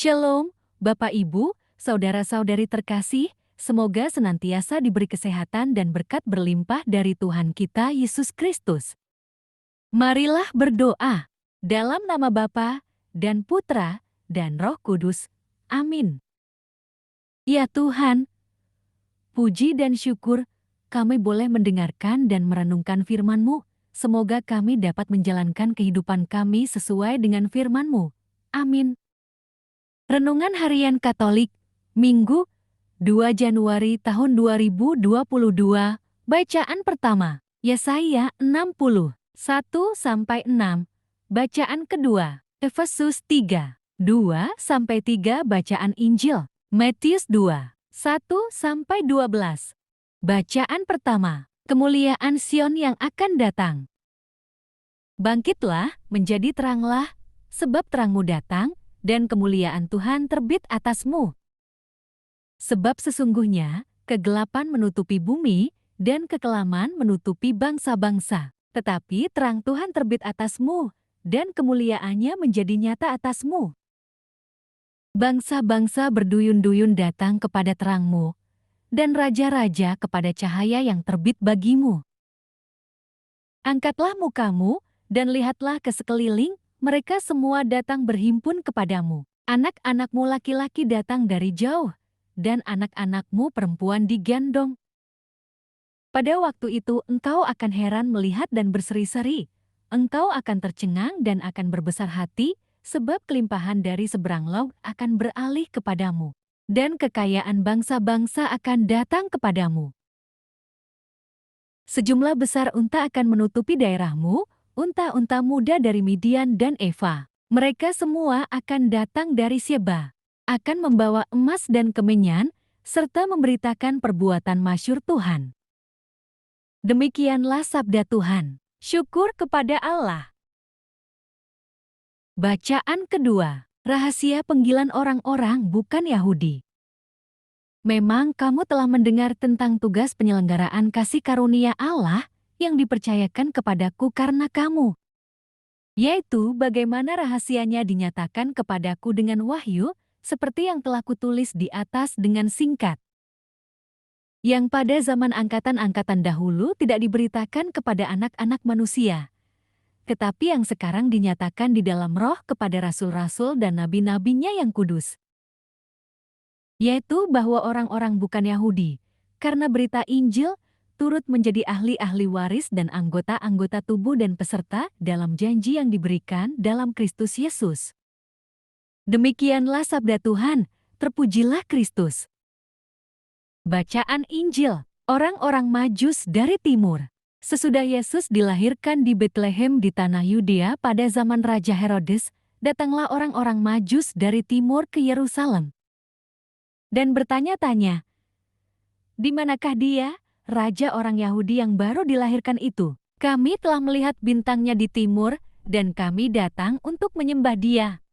Shalom, Bapak Ibu, saudara-saudari terkasih, semoga senantiasa diberi kesehatan dan berkat berlimpah dari Tuhan kita Yesus Kristus. Marilah berdoa dalam nama Bapa dan Putra dan Roh Kudus. Amin. Ya Tuhan, puji dan syukur kami boleh mendengarkan dan merenungkan firman-Mu. Semoga kami dapat menjalankan kehidupan kami sesuai dengan firman-Mu. Amin. Renungan Harian Katolik, Minggu, 2 Januari tahun 2022, bacaan pertama, Yesaya 60, 1-6, bacaan kedua, Efesus 3, 2-3, bacaan Injil, Matius 2, 1-12. Bacaan pertama, kemuliaan Sion yang akan datang. Bangkitlah, menjadi teranglah, sebab terangmu datang, dan kemuliaan Tuhan terbit atasmu. Sebab sesungguhnya, kegelapan menutupi bumi, dan kekelaman menutupi bangsa-bangsa. Tetapi terang Tuhan terbit atasmu, dan kemuliaannya menjadi nyata atasmu. Bangsa-bangsa berduyun-duyun datang kepada terangmu, dan raja-raja kepada cahaya yang terbit bagimu. Angkatlah mukamu, dan lihatlah ke sekeliling, mereka semua datang berhimpun kepadamu. Anak-anakmu laki-laki datang dari jauh, dan anak-anakmu perempuan digendong. Pada waktu itu engkau akan heran melihat dan berseri-seri. Engkau akan tercengang dan akan berbesar hati, sebab kelimpahan dari seberang laut akan beralih kepadamu, dan kekayaan bangsa-bangsa akan datang kepadamu. Sejumlah besar unta akan menutupi daerahmu, unta-unta muda dari Midian dan Eva. Mereka semua akan datang dari Seba, akan membawa emas dan kemenyan, serta memberitakan perbuatan masyhur Tuhan. Demikianlah sabda Tuhan. Syukur kepada Allah. Bacaan kedua, rahasia panggilan orang-orang bukan Yahudi. Memang kamu telah mendengar tentang tugas penyelenggaraan kasih karunia Allah yang dipercayakan kepadaku karena kamu, yaitu bagaimana rahasianya dinyatakan kepadaku dengan wahyu, seperti yang telah kutulis di atas dengan singkat. Yang pada zaman angkatan-angkatan dahulu tidak diberitakan kepada anak-anak manusia, tetapi yang sekarang dinyatakan di dalam Roh kepada rasul-rasul dan nabi-nabinya yang kudus. Yaitu bahwa orang-orang bukan Yahudi, karena berita Injil, turut menjadi ahli-ahli waris dan anggota-anggota tubuh dan peserta dalam janji yang diberikan dalam Kristus Yesus. Demikianlah sabda Tuhan, terpujilah Kristus. Bacaan Injil, orang-orang Majus dari timur. Sesudah Yesus dilahirkan di Betlehem di tanah Yudea pada zaman Raja Herodes, datanglah orang-orang Majus dari timur ke Yerusalem dan bertanya-tanya, "Di manakah dia, Raja orang Yahudi yang baru dilahirkan itu? Kami telah melihat bintangnya di timur, dan kami datang untuk menyembah dia."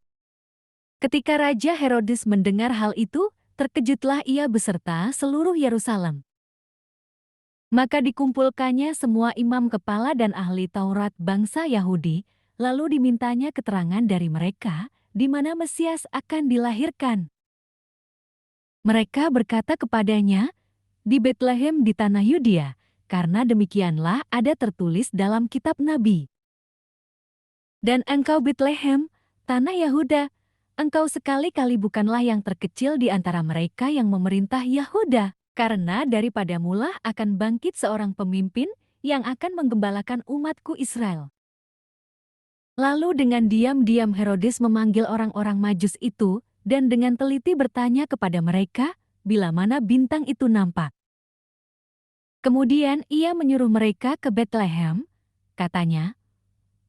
Ketika Raja Herodes mendengar hal itu, terkejutlah ia beserta seluruh Yerusalem. Maka dikumpulkannya semua imam kepala dan ahli Taurat bangsa Yahudi, lalu dimintanya keterangan dari mereka di mana Mesias akan dilahirkan. Mereka berkata kepadanya, "Di Betlehem di tanah Yudea, karena demikianlah ada tertulis dalam kitab Nabi. Dan engkau Betlehem, tanah Yahuda, engkau sekali-kali bukanlah yang terkecil di antara mereka yang memerintah Yahuda, karena daripadamulah akan bangkit seorang pemimpin yang akan menggembalakan umatku Israel." Lalu dengan diam-diam Herodes memanggil orang-orang Majus itu, dan dengan teliti bertanya kepada mereka, bila mana bintang itu nampak. Kemudian ia menyuruh mereka ke Betlehem, katanya,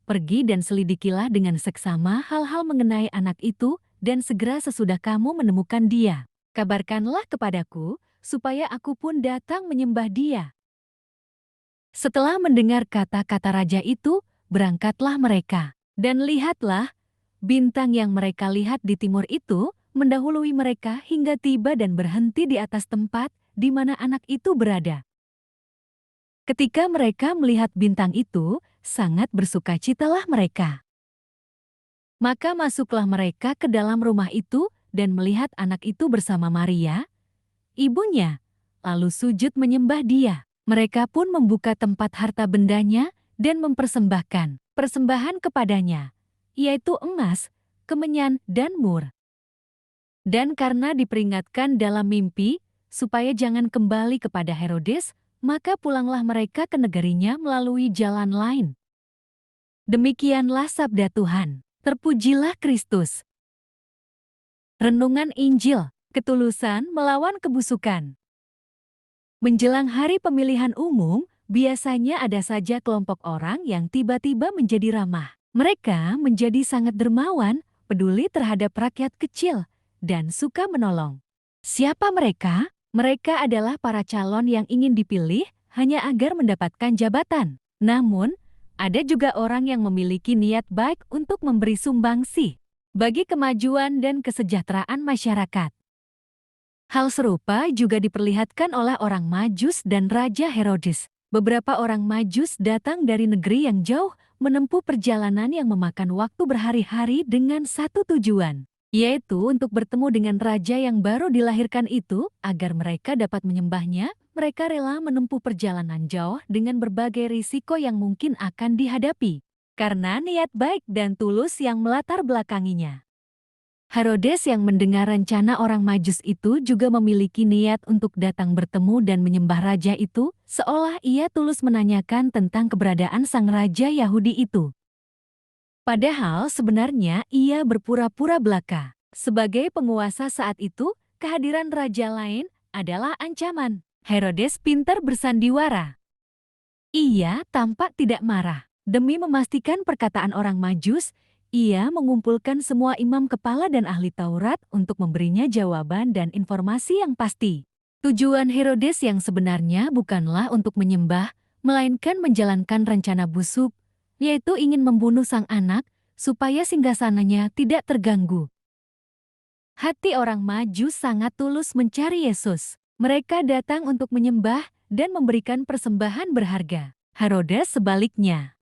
"Pergi dan selidikilah dengan seksama hal-hal mengenai anak itu, dan segera sesudah kamu menemukan dia, kabarkanlah kepadaku, supaya aku pun datang menyembah dia." Setelah mendengar kata-kata raja itu, berangkatlah mereka, dan lihatlah, bintang yang mereka lihat di timur itu mendahului mereka hingga tiba dan berhenti di atas tempat di mana anak itu berada. Ketika mereka melihat bintang itu, sangat bersukacitalah mereka. Maka masuklah mereka ke dalam rumah itu, dan melihat anak itu bersama Maria, ibunya, lalu sujud menyembah dia. Mereka pun membuka tempat harta bendanya dan mempersembahkan persembahan kepadanya, yaitu emas, kemenyan, dan mur. Dan karena diperingatkan dalam mimpi, supaya jangan kembali kepada Herodes, maka pulanglah mereka ke negerinya melalui jalan lain. Demikianlah sabda Tuhan. Terpujilah Kristus. Renungan Injil, ketulusan melawan kebusukan. Menjelang hari pemilihan umum, biasanya ada saja kelompok orang yang tiba-tiba menjadi ramah. Mereka menjadi sangat dermawan, peduli terhadap rakyat kecil, dan suka menolong. Siapa mereka? Mereka adalah para calon yang ingin dipilih hanya agar mendapatkan jabatan. Namun, ada juga orang yang memiliki niat baik untuk memberi sumbangsi bagi kemajuan dan kesejahteraan masyarakat. Hal serupa juga diperlihatkan oleh orang Majus dan Raja Herodes. Beberapa orang Majus datang dari negeri yang jauh menempuh perjalanan yang memakan waktu berhari-hari dengan satu tujuan, yaitu untuk bertemu dengan raja yang baru dilahirkan itu. Agar mereka dapat menyembahnya, mereka rela menempuh perjalanan jauh dengan berbagai risiko yang mungkin akan dihadapi, karena niat baik dan tulus yang melatar belakanginya. Herodes yang mendengar rencana orang Majus itu juga memiliki niat untuk datang bertemu dan menyembah raja itu, seolah ia tulus menanyakan tentang keberadaan sang raja Yahudi itu. Padahal sebenarnya ia berpura-pura belaka. Sebagai penguasa saat itu, kehadiran raja lain adalah ancaman. Herodes pintar bersandiwara. Ia tampak tidak marah. Demi memastikan perkataan orang Majus, ia mengumpulkan semua imam kepala dan ahli Taurat untuk memberinya jawaban dan informasi yang pasti. Tujuan Herodes yang sebenarnya bukanlah untuk menyembah, melainkan menjalankan rencana busuk, yaitu ingin membunuh sang anak supaya singgasananya tidak terganggu. Hati orang Majus sangat tulus mencari Yesus. Mereka datang untuk menyembah dan memberikan persembahan berharga. Herodes sebaliknya.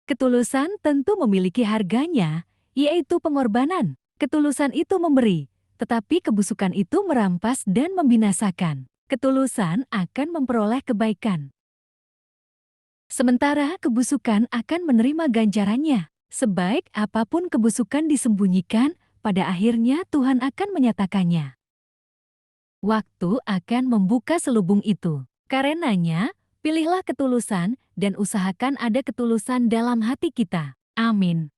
Ketulusan tentu memiliki harganya, yaitu pengorbanan. Ketulusan itu memberi, tetapi kebusukan itu merampas dan membinasakan. Ketulusan akan memperoleh kebaikan, sementara kebusukan akan menerima ganjarannya. Sebaik apapun kebusukan disembunyikan, pada akhirnya Tuhan akan menyatakannya. Waktu akan membuka selubung itu. Karenanya, pilihlah ketulusan dan usahakan ada ketulusan dalam hati kita. Amin.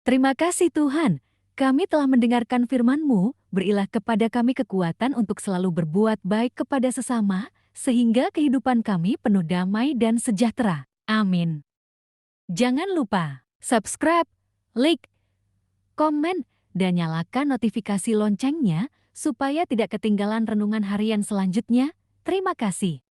Terima kasih Tuhan, kami telah mendengarkan firman-Mu, berilah kepada kami kekuatan untuk selalu berbuat baik kepada sesama, sehingga kehidupan kami penuh damai dan sejahtera. Amin. Jangan lupa subscribe, like, komen, dan nyalakan notifikasi loncengnya supaya tidak ketinggalan renungan harian selanjutnya. Terima kasih.